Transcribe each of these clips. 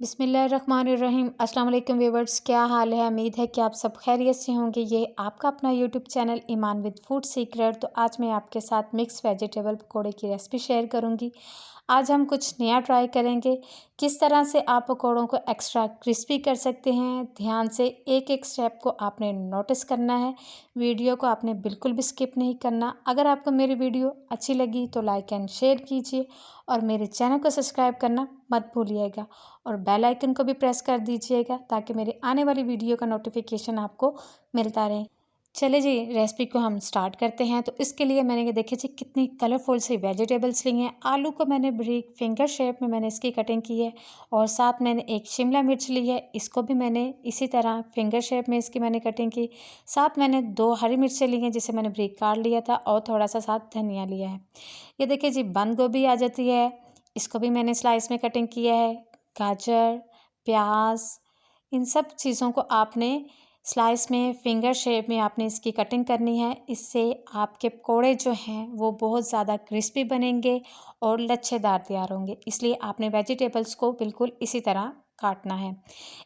बिस्मिल्लाहिर्रहमानिर्रहीम। अस्सलाम वालेकुम व्यूअर्स, क्या हाल है। उम्मीद है कि आप सब खैरियत से होंगे। ये आपका अपना YouTube channel Iman with food secret. तो आज मैं आपके साथ मिक्स वेजिटेबल पकौड़े की रेसिपी शेयर करूंगी। आज हम कुछ नया ट्राई करेंगे, किस तरह से आप पकौड़ों को एक्स्ट्रा क्रिस्पी कर सकते हैं। ध्यान से एक एक स्टेप को आपने नोटिस करना है। वीडियो को आपने बिल्कुल भी स्किप नहीं करना। अगर आपको मेरी वीडियो अच्छी लगी तो लाइक एंड शेयर कीजिए और मेरे चैनल को सब्सक्राइब करना मत भूलिएगा और बेल आइकन को भी प्रेस कर दीजिएगा ताकि मेरे आने वाली वीडियो का नोटिफिकेशन आपको मिलता रहे। चलिए जी, रेसिपी को हम स्टार्ट करते हैं। तो इसके लिए मैंने ये देखिए जी कितनी कलरफुल सी वेजिटेबल्स ली हैं। आलू को मैंने बारीक फिंगर शेप में मैंने इसकी कटिंग की है और साथ मैंने एक शिमला मिर्च ली है, इसको भी मैंने इसी तरह फिंगर शेप में इसकी मैंने कटिंग की। साथ मैंने 2 हरी मिर्चें ली हैं जिसे मैंने बारीक काट लिया था और थोड़ा सा साथ धनिया लिया है। ये देखिए जी बंद गोभी आ जाती है, इसको भी मैंने स्लाइस में कटिंग किया है। गाजर, प्याज, इन सब चीज़ों को आपने स्लाइस में फिंगर शेप में आपने इसकी कटिंग करनी है। इससे आपके पकौड़े जो हैं वो बहुत ज़्यादा क्रिस्पी बनेंगे और लच्छेदार तैयार होंगे। इसलिए आपने वेजिटेबल्स को बिल्कुल इसी तरह काटना है।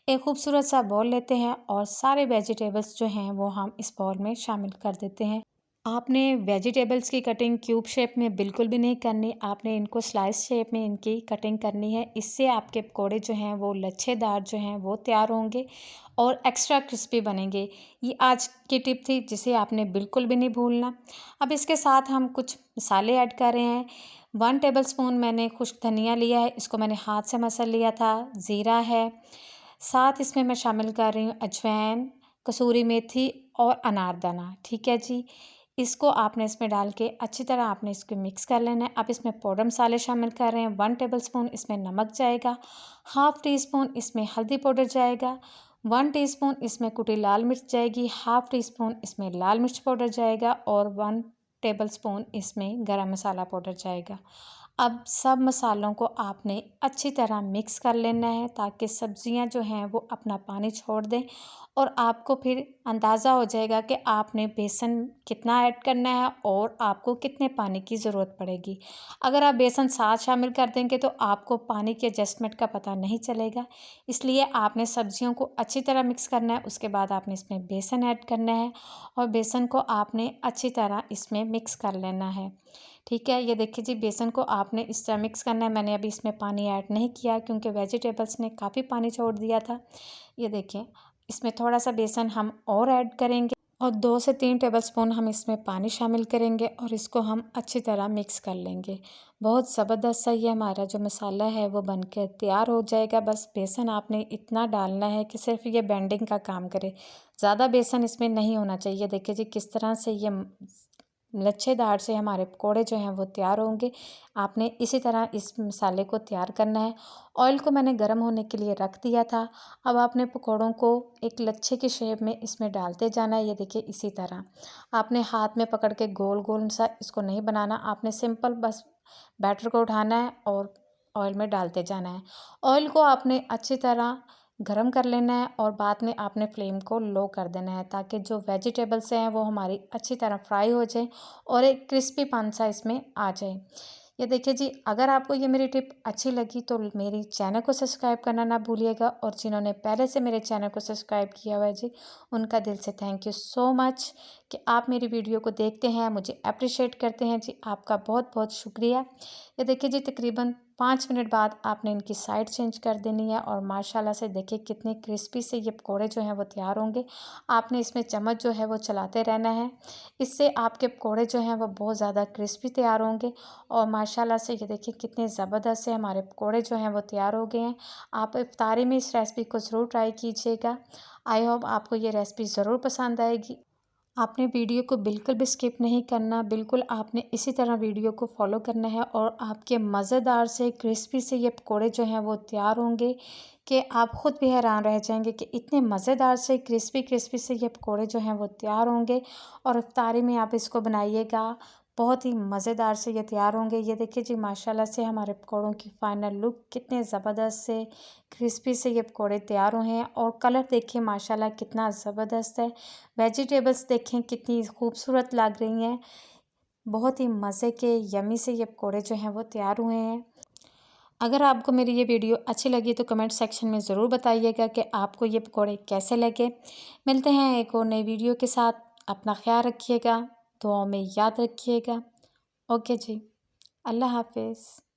एक खूबसूरत सा बाउल लेते हैं और सारे वेजिटेबल्स जो हैं वो हम इस बाउल में शामिल कर देते हैं। आपने वेजिटेबल्स की कटिंग क्यूब शेप में बिल्कुल भी नहीं करनी, आपने इनको स्लाइस शेप में इनकी कटिंग करनी है। इससे आपके पकोड़े जो हैं वो लच्छेदार जो हैं वो तैयार होंगे और एक्स्ट्रा क्रिस्पी बनेंगे। ये आज की टिप थी जिसे आपने बिल्कुल भी नहीं भूलना। अब इसके साथ हम कुछ मसाले ऐड कर रहे हैं। 1 टेबलस्पून मैंने खुश्क धनिया लिया है, इसको मैंने हाथ से मसल लिया था। ज़ीरा है, साथ इसमें मैं शामिल कर रही हूँ अजवाइन, कसूरी मेथी और अनारदाना। ठीक है जी, इसको आपने इसमें डाल के अच्छी तरह आपने इसको मिक्स कर लेना है। अब इसमें पाउडर मसाले शामिल कर रहे हैं। 1 टेबलस्पून इसमें नमक जाएगा, हाफ़ टी स्पून इसमें हल्दी पाउडर जाएगा, 1 टीस्पून इसमें कुटी लाल मिर्च जाएगी, हाफ़ टी स्पून इसमें लाल मिर्च पाउडर जाएगा और 1 टेबलस्पून इसमें गरम मसाला पाउडर जाएगा। अब सब मसालों को आपने अच्छी तरह मिक्स कर लेना है ताकि सब्जियां जो हैं वो अपना पानी छोड़ दें और आपको फिर अंदाज़ा हो जाएगा कि आपने बेसन कितना ऐड करना है और आपको कितने पानी की ज़रूरत पड़ेगी। अगर आप बेसन साथ शामिल कर देंगे तो आपको पानी के एडजस्टमेंट का पता नहीं चलेगा। इसलिए आपने सब्जियों को अच्छी तरह मिक्स करना है, उसके बाद आपने इसमें बेसन ऐड करना है और बेसन को आपने अच्छी तरह इसमें मिक्स कर लेना है। ठीक है, ये देखिए जी बेसन को आपने इस तरह मिक्स करना है। मैंने अभी इसमें पानी ऐड नहीं किया क्योंकि वेजिटेबल्स ने काफ़ी पानी छोड़ दिया था। ये देखिए, इसमें थोड़ा सा बेसन हम और ऐड करेंगे और 2 से 3 टेबलस्पून हम इसमें पानी शामिल करेंगे और इसको हम अच्छी तरह मिक्स कर लेंगे। बहुत ज़बरदस्त सा ये हमारा जो मसाला है वो बन के तैयार हो जाएगा। बस बेसन आपने इतना डालना है कि सिर्फ ये बेंडिंग का काम करे, ज़्यादा बेसन इसमें नहीं होना चाहिए। देखिए जी किस तरह से ये लच्छेदार से हमारे पकोड़े जो हैं वो तैयार होंगे। आपने इसी तरह इस मसाले को तैयार करना है। ऑयल को मैंने गर्म होने के लिए रख दिया था। अब आपने पकोड़ों को एक लच्छे की शेप में इसमें डालते जाना है। ये देखिए इसी तरह आपने हाथ में पकड़ के गोल गोल सा इसको नहीं बनाना, आपने सिंपल बस बैटर को उठाना है और ऑयल में डालते जाना है। ऑयल को आपने अच्छी तरह गरम कर लेना है और बाद में आपने फ्लेम को लो कर देना है ताकि जो वेजिटेबल्स हैं वो हमारी अच्छी तरह फ्राई हो जाए और एक क्रिस्पीपन सा इसमें आ जाए। ये देखिए जी, अगर आपको ये मेरी टिप अच्छी लगी तो मेरी चैनल को सब्सक्राइब करना ना भूलिएगा और जिन्होंने पहले से मेरे चैनल को सब्सक्राइब किया हुआ है जी, उनका दिल से थैंक यू सो मच कि आप मेरी वीडियो को देखते हैं, मुझे अप्रिशिएट करते हैं जी, आपका बहुत बहुत शुक्रिया। ये देखिए जी तकरीबन 5 मिनट बाद आपने इनकी साइड चेंज कर देनी है और माशाल्लाह से देखिए कितने क्रिस्पी से ये पकोड़े जो हैं वो तैयार होंगे। आपने इसमें चम्मच जो है वो चलाते रहना है, इससे आपके पकोड़े जो हैं वो बहुत ज़्यादा क्रिस्पी तैयार होंगे और माशाल्लाह से ये देखिए कितने ज़बरदस्त से हमारे पकोड़े जो हैं वो तैयार हो गए हैं। आप इफ्तारी में इस रेसिपी को ज़रूर ट्राई कीजिएगा। आई होप आपको ये रेसिपी ज़रूर पसंद आएगी। आपने वीडियो को बिल्कुल भी स्किप नहीं करना, बिल्कुल आपने इसी तरह वीडियो को फॉलो करना है और आपके मज़ेदार से क्रिस्पी से ये पकोड़े जो हैं वो तैयार होंगे कि आप ख़ुद भी हैरान रह जाएंगे कि इतने मज़ेदार से क्रिस्पी क्रिस्पी से ये पकोड़े जो हैं वो तैयार होंगे और इफ्तारी में आप इसको बनाइएगा, बहुत ही मज़ेदार से ये तैयार होंगे। ये देखिए जी माशाल्लाह से हमारे पकोड़ों की फ़ाइनल लुक कितने ज़बरदस्त से क्रिस्पी से ये पकोड़े तैयार हुए हैं और कलर देखिए माशाल्लाह कितना ज़बरदस्त है। वेजिटेबल्स देखें कितनी खूबसूरत लग रही हैं। बहुत ही मज़े के यम्मी से ये पकोड़े जो हैं वो तैयार हुए हैं। अगर आपको मेरी ये वीडियो अच्छी लगी तो कमेंट सेक्शन में ज़रूर बताइएगा कि आपको ये पकौड़े कैसे लगे। मिलते हैं एक और नई वीडियो के साथ। अपना ख्याल रखिएगा, दुआओं में याद रखिएगा। ओके जी, अल्लाह हाफ़िज़।